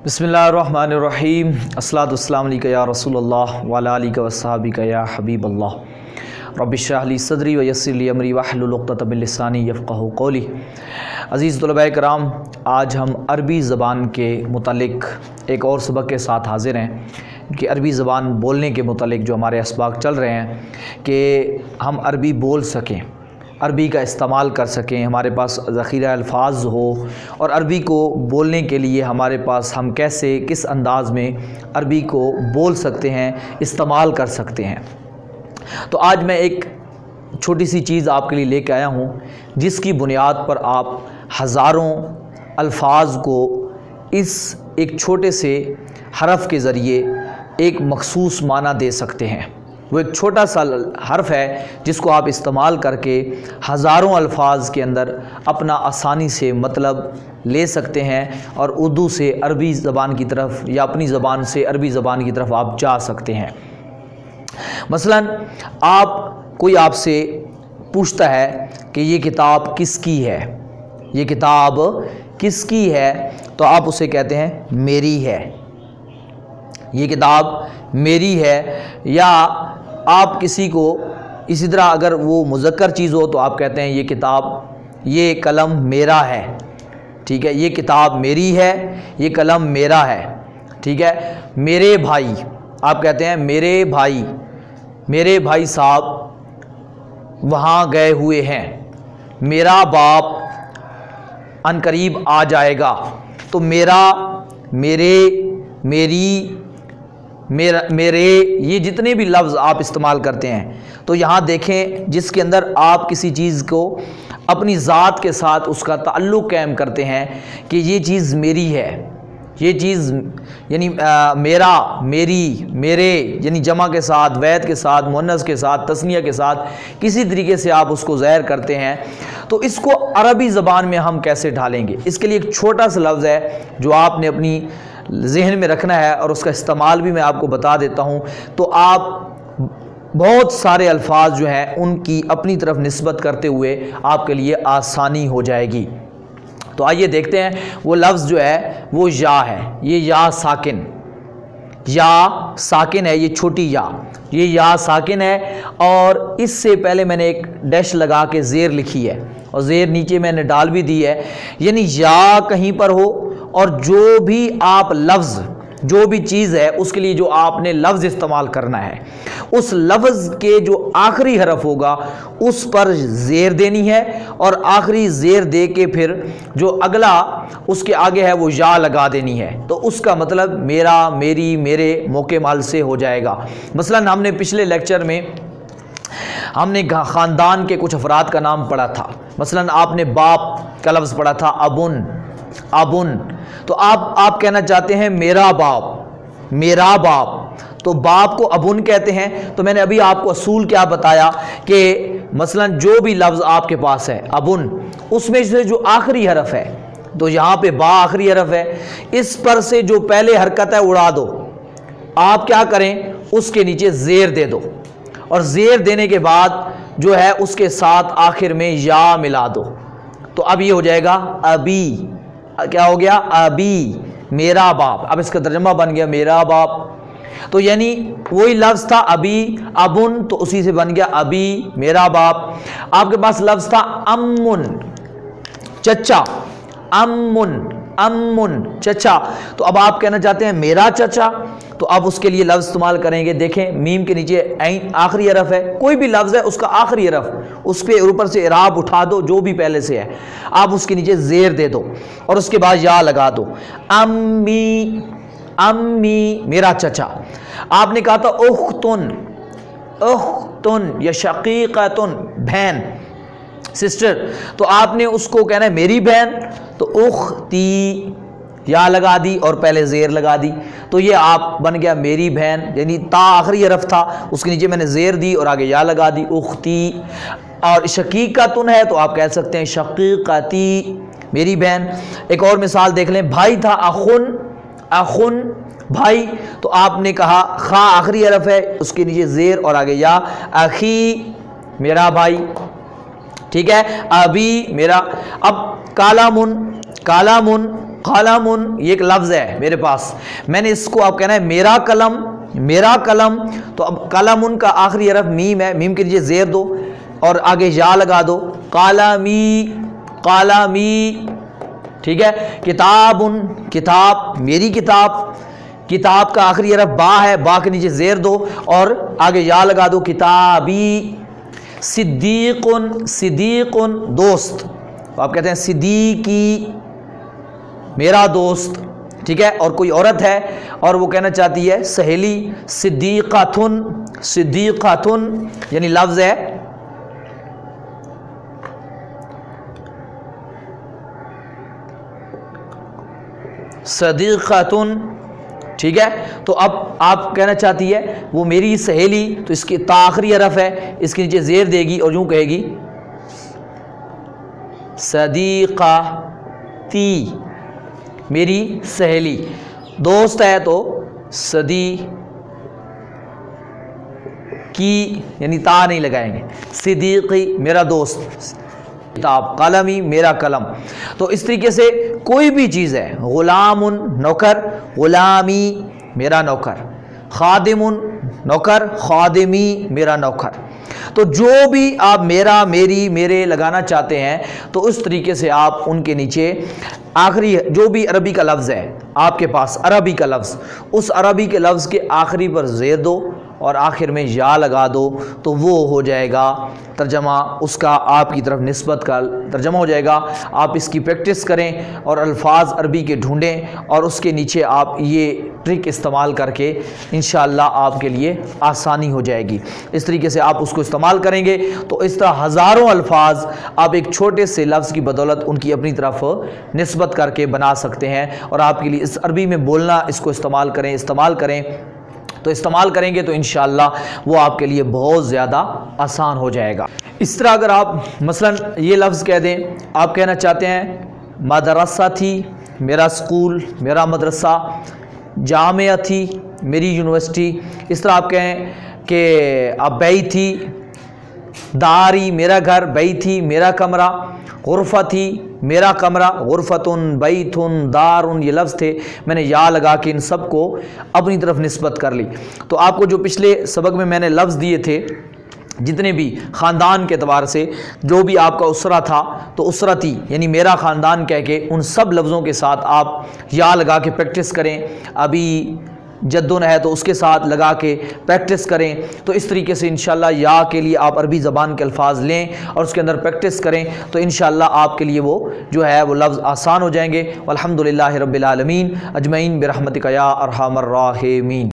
बिस्मिल्लाहिर्रहमानिर्रहीम अस्सलातु वस्सलामु अलैका या रसूल अल्लाह व अला आलिका व अस्हाबिका या हबीब अल्लाह रब्बि इश्रह ली सदरी व यस्सिर ली अमरी वहलुल उक़दतम मिन लिसानी यफ़क़हू क़ौली। अज़ीज़ तलबाए किराम, आज हम अरबी ज़बान के मुतालिक एक और सबक के साथ हाज़िर हैं कि अरबी ज़बान बोलने के मुतालिक जो हमारे असबाक चल रहे हैं कि हम अरबी बोल सकें, अरबी का इस्तेमाल कर सकें, हमारे पास ज़ख़ीरा अल्फाज हो और अरबी को बोलने के लिए हमारे पास हम कैसे किस अंदाज़ में अरबी को बोल सकते हैं, इस्तेमाल कर सकते हैं। तो आज मैं एक छोटी सी चीज़ आपके लिए लेके आया हूँ जिसकी बुनियाद पर आप हज़ारों अल्फाज को इस एक छोटे से हरफ के ज़रिए एक मखसूस माना दे सकते हैं। वो एक छोटा सा हर्फ है जिसको आप इस्तेमाल करके हज़ारों अल्फाज के अंदर अपना आसानी से मतलब ले सकते हैं और उर्दू से अरबी ज़बान की तरफ या अपनी ज़बान से अरबी ज़बान की तरफ आप जा सकते हैं। मसलन कोई आपसे पूछता है कि ये किताब किसकी है, ये किताब किसकी है, तो आप उसे कहते हैं मेरी है, ये किताब मेरी है। या आप किसी को इसी तरह अगर वो मुज़क्कर चीज़ हो तो आप कहते हैं ये किताब, ये कलम मेरा है, ठीक है, ये किताब मेरी है, ये कलम मेरा है, ठीक है। मेरे भाई, आप कहते हैं मेरे भाई साहब वहाँ गए हुए हैं, मेरा बाप अनकरीब आ जाएगा। तो मेरा, मेरे, मेरी, मेरे ये जितने भी लफ्ज़ आप इस्तेमाल करते हैं, तो यहाँ देखें जिसके अंदर आप किसी चीज़ को अपनी ज़ात के साथ उसका ताल्लुक़ कायम करते हैं कि ये चीज़ मेरी है, ये चीज़ यानी मेरा, मेरी, मेरे यानी जमा के साथ, वैद के साथ, मुअन्नस के साथ, तस्निया के साथ किसी तरीके से आप उसको ज़ाहिर करते हैं। तो इसको अरबी ज़बान में हम कैसे ढालेंगे, इसके लिए एक छोटा सा लफ्ज़ है जो आपने अपनी ज़हन में रखना है और उसका इस्तेमाल भी मैं आपको बता देता हूँ। तो आप बहुत सारे अल्फाज जो हैं उनकी अपनी तरफ निस्बत करते हुए आपके लिए आसानी हो जाएगी। तो आइए देखते हैं। वो लफ्ज़ जो है वो या है, ये या साकिन, या साकिन है, ये छोटी या, ये या साकिन है और इससे पहले मैंने एक डैश लगा के ज़ेर लिखी है और ज़ेर नीचे मैंने डाल भी दी है। यानी या कहीं पर हो और जो भी आप लफ्ज़, जो भी चीज़ है उसके लिए जो आपने लफ्ज़ इस्तेमाल करना है, उस लफ्ज़ के जो आखिरी हरफ होगा उस पर ज़ेर देनी है और आखिरी ज़ेर दे के फिर जो अगला उसके आगे है वो या लगा देनी है। तो उसका मतलब मेरा, मेरी, मेरे मौके माल से हो जाएगा। मसलन हमने पिछले लेक्चर में हमने ख़ानदान के कुछ अफराद का नाम पढ़ा था। मसलन आपने बाप का लफ्ज़ पढ़ा था अबुन, अबुन, तो आप कहना चाहते हैं मेरा बाप, मेरा बाप, तो बाप को अबुन कहते हैं। तो मैंने अभी आपको असूल क्या बताया कि मसलन जो भी लफ्ज़ आपके पास है अबुन, उसमें से जो आखिरी हरफ है, तो यहाँ पे बा आखिरी हरफ है, इस पर से जो पहले हरकत है उड़ा दो। आप क्या करें, उसके नीचे ज़ेर दे दो और ज़ेर देने के बाद जो है उसके साथ आखिर में या मिला दो। तो अब ये हो जाएगा अबी, क्या हो गया, अबी, मेरा बाप। अब इसका तर्जुमा बन गया मेरा बाप। तो यानी वही लफ्ज़ था अबी, अबुन, तो उसी से बन गया अबी, मेरा बाप। आपके पास लफ्ज़ था अम्मुन, चचा, अम्मुन, अम्मुन, चचा, तो अब आप कहना चाहते हैं मेरा चचा, तो अब उसके लिए लफ्ज़ इस्तेमाल करेंगे। देखें मीम के नीचे ऐन आखिरी हरफ है, कोई भी लफ्ज़ है उसका आखिरी हरफ उसके ऊपर से इराब उठा दो जो भी पहले से है, आप उसके नीचे ज़ेर दे दो और उसके बाद या लगा दो। अम्मी, अम्मी, मेरा चचा। आपने कहा था उख्तुन, उख्तुन या शकीक़तुन, बहन, सिस्टर, तो आपने उसको कहना है मेरी बहन, तो उख्ती, या लगा दी और पहले ज़ेर लगा दी। तो ये आप बन गया मेरी बहन, यानी ता आखिरी हरफ था उसके नीचे मैंने ज़ेर दी और आगे या लगा दी, उख्ती। और शकीक़तुन है तो आप कह सकते हैं शकीक़ती, मेरी बहन। एक और मिसाल देख लें, भाई था अखुन, अखुन, भाई, तो आपने कहा खा आखिरी हरफ है उसके नीचे ज़ेर और आगे या, अखी, मेरा भाई, ठीक है, अभी, मेरा। अब कालामुन, कालामुन, قلم یہ ایک لفظ ہے میرے پاس، میں نے اس کو آپ کہنا ہے میرا قلم، میرا قلم. تو اب قلم کا آخری حرف میم ہے، میم کے نیچے زیر دو اور آگے یا لگا دو. قلمی، قلمی، ٹھیک ہے. کتاب، کتاب، میری کتاب، کتاب کا آخری حرف با ہے، با کے نیچے زیر دو اور آگے یا لگا دو. کتابی. صدیق، صدیق دوست، آپ کہتے ہیں صدیقی میرا دوست، ٹھیک ہے. اور کوئی عورت ہے اور وہ کہنا چاہتی ہے سہیلی، صدیقاتن، صدیقاتن یعنی لفظ ہے صدیقاتن، ٹھیک ہے. تو اب آپ کہنا چاہتی ہے وہ میری سہیلی، تو اس کی تا آخری حرف ہے، اس کے نیچے زیر دے گی اور یوں کہے گی صدیقاتی میری سہیلی. دوست ہے تو صدیقی یعنی تا نہیں لگائیں گے، صدیقی میرا دوست. کتاب، قلمی میرا قلم. تو اس طریقے سے کوئی بھی چیز ہے، غلام نوکر، غلامی میرا نوکر، خادم نوکر، خادمی میرا نوکر. تو جو بھی آپ میرا، میری، میرے لگانا چاہتے ہیں تو اس طریقے سے آپ ان کے نیچے آخری جو بھی عربی کا لفظ ہے آپ کے پاس، عربی کا لفظ، اس عربی کے لفظ کے آخری پر زیر دو اور آخر میں یا لگا دو، تو وہ ہو جائے گا ترجمہ، اس کا آپ کی طرف نسبت کا ترجمہ ہو جائے گا. آپ اس کی پریکٹس کریں اور الفاظ عربی کے ڈھونڈیں اور اس کے نیچے آپ یہ ٹرک استعمال کر کے انشاءاللہ آپ کے لیے آسانی ہو جائے گی. اس طریقے سے آپ اس کو استعمال کریں گے تو اس طرح ہزاروں الفاظ آپ ایک چھوٹے سے لفظ کی بدولت ان کی اپنی طرف نسبت کر کے بنا سکتے ہیں. اور آپ کے لیے اس عربی میں بولنا، اس کو استعمال کریں تو استعمال کریں گے تو انشاءاللہ وہ آپ کے لیے بہت زیادہ آسان ہو جائے گا. اس طرح اگر آپ مثلا یہ لفظ کہہ دیں، آپ کہنا چاہتے ہیں مدرسہ تھی میرا سکول، میرا مدرسہ، جامعہ تھی میری یونیورسٹی. اس طرح آپ کہیں کہ بیت تھی، داری میرا گھر، بیت تھی میرا کمرہ، غرفہ تھی میرا کمرہ، غرفتن، بیتن، دارن یہ لفظ تھے، میں نے یا لگا کے ان سب کو اپنی طرف نسبت کر لی. تو آپ کو جو پچھلے سبق میں نے لفظ دیے تھے جتنے بھی خاندان کے اعتبار سے، جو بھی آپ کا اسرہ تھا تو اسرتی یعنی میرا خاندان کہہ کے ان سب لفظوں کے ساتھ آپ یا لگا کے پریکٹس کریں. ابھی جدن ہے تو اس کے ساتھ لگا کے پریکٹس کریں. تو اس طریقے سے انشاءاللہ یا کے لیے آپ عربی زبان کے الفاظ لیں اور اس کے اندر پریکٹس کریں تو انشاءاللہ آپ کے لیے وہ جو ہے وہ لفظ آسان ہو جائیں گے. والحمدللہ رب العالمین اجمعین برحمتک یا ارحم الراحمین.